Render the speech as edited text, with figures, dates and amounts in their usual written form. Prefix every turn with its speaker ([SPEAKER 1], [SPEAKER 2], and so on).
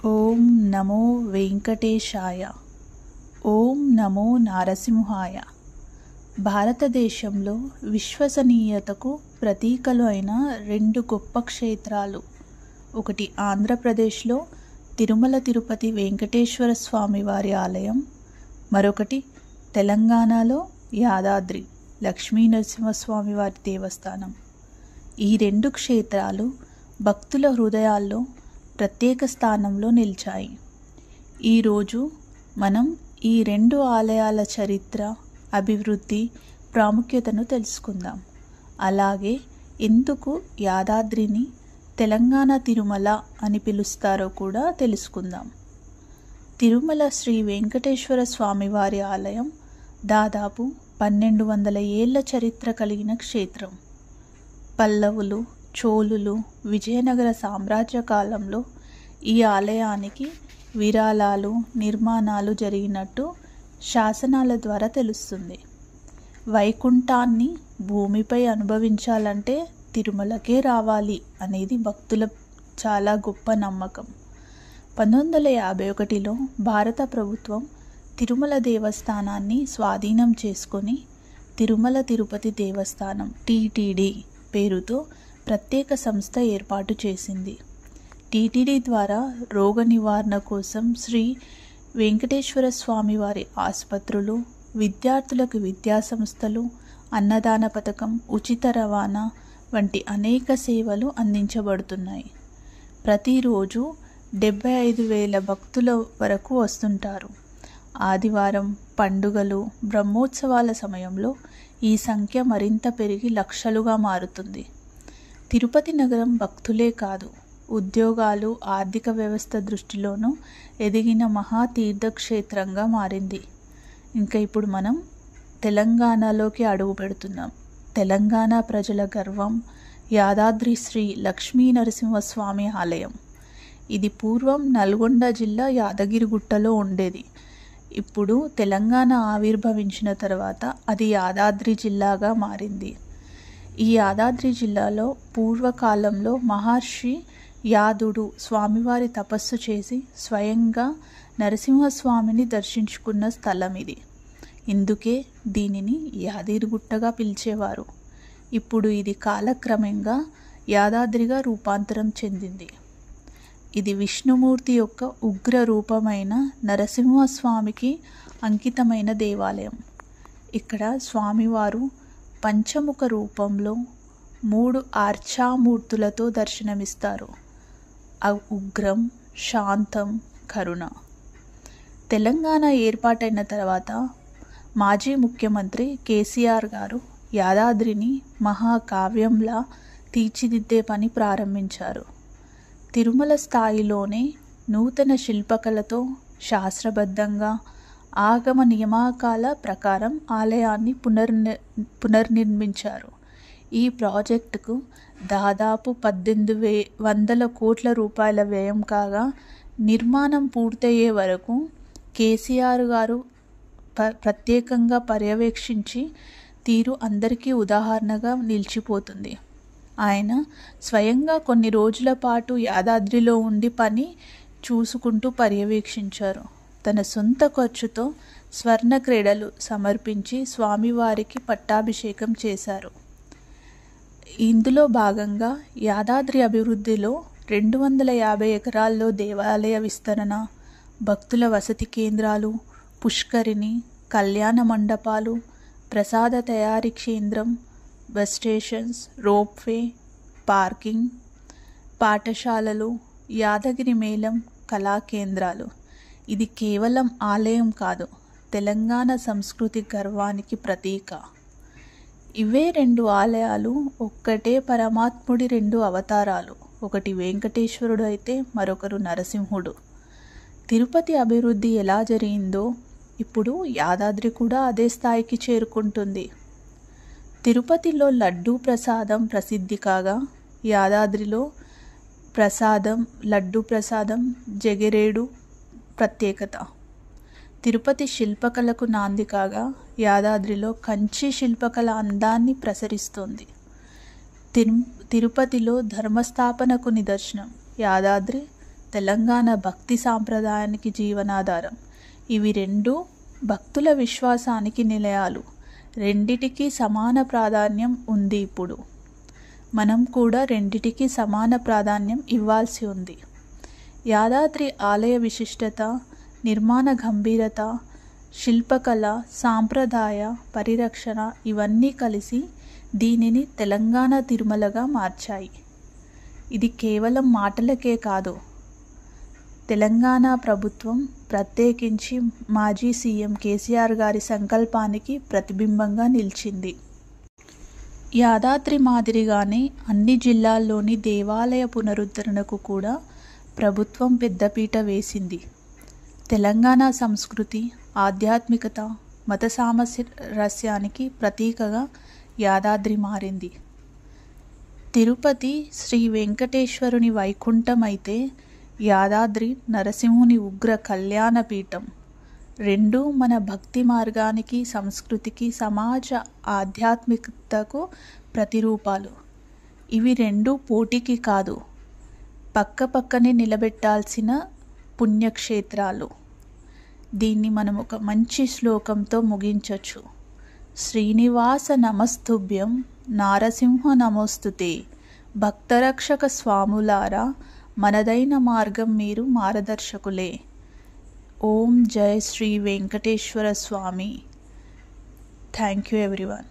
[SPEAKER 1] ఓం నమో వెంకటేశాయ. ఓం నమో నారసింహాయ. భారతదేశంలో విశ్వసనీయతకు ప్రతీకలు అయిన రెండు గొప్ప క్షేత్రాలు, ఒకటి ఆంధ్రప్రదేశ్లో తిరుమల తిరుపతి వెంకటేశ్వర స్వామి వారి ఆలయం, మరొకటి తెలంగాణలో యాదాద్రి లక్ష్మీ నరసింహస్వామి వారి దేవస్థానం. ఈ రెండు క్షేత్రాలు భక్తుల హృదయాల్లో ప్రత్యేక స్థానంలో నిలిచాయి. ఈరోజు మనం ఈ రెండు ఆలయాల చరిత్ర, అభివృద్ధి, ప్రాముఖ్యతను తెలుసుకుందాం. అలాగే ఎందుకు యాదాద్రిని తెలంగాణ తిరుమల అని పిలుస్తారో కూడా తెలుసుకుందాం. తిరుమల శ్రీ వెంకటేశ్వర స్వామివారి ఆలయం దాదాపు 1200 ఏళ్ల చరిత్ర కలిగిన క్షేత్రం. పల్లవులు, చోళులు, విజయనగర సామ్రాజ్య కాలంలో ఈ ఆలయానికి విరాళాలు, నిర్మాణాలు జరిగినట్టు శాసనాల ద్వారా తెలుస్తుంది. వైకుంఠాన్ని భూమిపై అనుభవించాలంటే తిరుమలకే రావాలి అనేది భక్తుల చాలా గొప్ప నమ్మకం. 1951లో భారత ప్రభుత్వం తిరుమల దేవస్థానాన్ని స్వాధీనం చేసుకొని తిరుమల తిరుపతి దేవస్థానం టీటీడీ పేరుతో ప్రత్యేక సంస్థ ఏర్పాటు చేసింది. టీటీడీ ద్వారా రోగ నివారణ కోసం శ్రీ వెంకటేశ్వర స్వామి వారి ఆసుపత్రులు, విద్యార్థులకు విద్యా సంస్థలు, అన్నదాన పథకం, ఉచిత రవాణా వంటి అనేక సేవలు అందించబడుతున్నాయి. ప్రతిరోజు 75,000 భక్తుల వరకు వస్తుంటారు. ఆదివారం, పండుగలు, బ్రహ్మోత్సవాల సమయంలో ఈ సంఖ్య మరింత పెరిగి లక్షలుగా మారుతుంది. తిరుపతి నగరం భక్తులే కాదు, ఉద్యోగాలు, ఆర్థిక వ్యవస్థ దృష్టిలోనూ ఎదిగిన మహా తీర్థక్షేత్రంగా మారింది. ఇంకా ఇప్పుడు మనం తెలంగాణలోకి అడుగు పెడుతున్నాం. తెలంగాణ ప్రజల గర్వం యాదాద్రి శ్రీ లక్ష్మీ నరసింహస్వామి ఆలయం. ఇది పూర్వం నల్గొండ జిల్లా యాదగిరిగుట్టలో ఉండేది. ఇప్పుడు తెలంగాణ ఆవిర్భవించిన తర్వాత అది యాదాద్రి జిల్లాగా మారింది. ఈ యాదాద్రి జిల్లాలో పూర్వకాలంలో మహర్షి యాదుడు స్వామివారి తపస్సు చేసి స్వయంగా నరసింహస్వామిని దర్శించుకున్న స్థలం ఇది. ఇందుకే దీనిని యాదగిరిగుట్టగా పిలిచేవారు. ఇప్పుడు ఇది కాలక్రమంగా యాదాద్రిగా రూపాంతరం చెందింది. ఇది విష్ణుమూర్తి యొక్క ఉగ్ర రూపమైన నరసింహస్వామికి అంకితమైన దేవాలయం. ఇక్కడ స్వామివారు పంచముఖ రూపంలో 3 ఆర్చామూర్తులతో దర్శనమిస్తారు. ఉగ్రం, శాంతం, కరుణ. తెలంగాణ ఏర్పాటైన తర్వాత మాజీ ముఖ్యమంత్రి కేసీఆర్ గారు యాదాద్రిని మహాకావ్యంలా తీర్చిదిద్దే పని ప్రారంభించారు. తిరుమల స్థాయిలోనే నూతన శిల్పకళతో శాస్త్రబద్ధంగా ఆగమ నియామకాల ప్రకారం ఆలయాన్ని పునర్నిర్మించారు. ఈ ప్రాజెక్టుకు దాదాపు 1800 కోట్ల రూపాయల వ్యయం కాగా, నిర్మాణం పూర్తయ్యే వరకు కేసీఆర్ గారు ప్రత్యేకంగా పర్యవేక్షించి తీరు అందరికీ ఉదాహరణగా నిలిచిపోతుంది. ఆయన స్వయంగా కొన్ని రోజుల పాటు యాదాద్రిలో ఉండి పని చూసుకుంటూ పర్యవేక్షించారు. తన సొంత ఖర్చుతో స్వర్ణ క్రీడలు సమర్పించి స్వామివారికి పట్టాభిషేకం చేశారు. ఇందులో భాగంగా యాదాద్రి అభివృద్ధిలో 250 ఎకరాల్లో దేవాలయ విస్తరణ, భక్తుల వసతి కేంద్రాలు, పుష్కరిణి, కళ్యాణ మండపాలు, ప్రసాద తయారీ కేంద్రం, బస్ స్టేషన్స్, రోప్వే, పార్కింగ్, పాఠశాలలు, యాదగిరి మేళం, కళా కేంద్రాలు. ఇది కేవలం ఆలయం కాదు, తెలంగాణ సంస్కృతి గర్వానికి ప్రతీక. ఇవే రెండు ఆలయాలు ఒక్కటే పరమాత్ముడి 2 అవతారాలు. ఒకటి వెంకటేశ్వరుడు అయితే మరొకరు నరసింహుడు. తిరుపతి అభివృద్ధి ఎలా జరిగిందో ఇప్పుడు యాదాద్రి కూడా అదే స్థాయికి చేరుకుంటుంది. తిరుపతిలో లడ్డూ ప్రసాదం ప్రసిద్ధి కాగా, యాదాద్రిలో లడ్డూ ప్రసాదం, జగరేడు ప్రత్యేకత. తిరుపతి శిల్పకళకు నాంది కాగా, యాదాద్రిలో కంచి శిల్పకళ అందాన్ని ప్రసరిస్తోంది. తిరుపతిలో ధర్మస్థాపనకు నిదర్శనం యాదాద్రి, తెలంగాణ భక్తి సాంప్రదాయానికి జీవనాధారం. ఇవి రెండు భక్తుల విశ్వాసానికి నిలయాలు. రెండిటికి సమాన ప్రాధాన్యం ఉంది. ఇప్పుడు మనం కూడా రెండిటికి సమాన ప్రాధాన్యం ఇవ్వాల్సి ఉంది. యాదాద్రి ఆలయ విశిష్టత, నిర్మాణ గంభీరత, శిల్పకళ, సాంప్రదాయ పరిరక్షణ ఇవన్నీ కలిసి దీనిని తెలంగాణ తిరుమలగా మార్చాయి. ఇది కేవలం మాటలకే కాదు, తెలంగాణ ప్రభుత్వం ప్రత్యేకించి మాజీ సీఎం కేసీఆర్ గారి సంకల్పానికి ప్రతిబింబంగా నిలిచింది. యాదాద్రి మాదిరిగానే అన్ని జిల్లాల్లోని దేవాలయ పునరుద్ధరణకు కూడా ప్రభుత్వం పెద్దపీట వేసింది. తెలంగాణ సంస్కృతి, ఆధ్యాత్మికత, మత సామరస్యానికి ప్రతీకగా యాదాద్రి మారింది. తిరుపతి శ్రీ వెంకటేశ్వరుని వైకుంఠం అయితే యాదాద్రి నరసింహుని ఉగ్ర కళ్యాణపీఠం. రెండు మన భక్తి మార్గానికి, సంస్కృతికి, సమాజ ఆధ్యాత్మికతకు ప్రతిరూపాలు. ఇవి రెండు పోటీకి కాదు, పక్కపక్కనే నిలబెట్టాల్సిన పుణ్యక్షేత్రాలు. దీన్ని మనం ఒక మంచి శ్లోకంతో ముగించవచ్చు. శ్రీనివాస నమస్తుభ్యం నారసింహ నమోస్తుతే, భక్తరక్షక స్వాములారా మనదైన మార్గం మీరు మార్గదర్శకులే. ఓం జై Shri Venkateshwara Swami. Thank you everyone.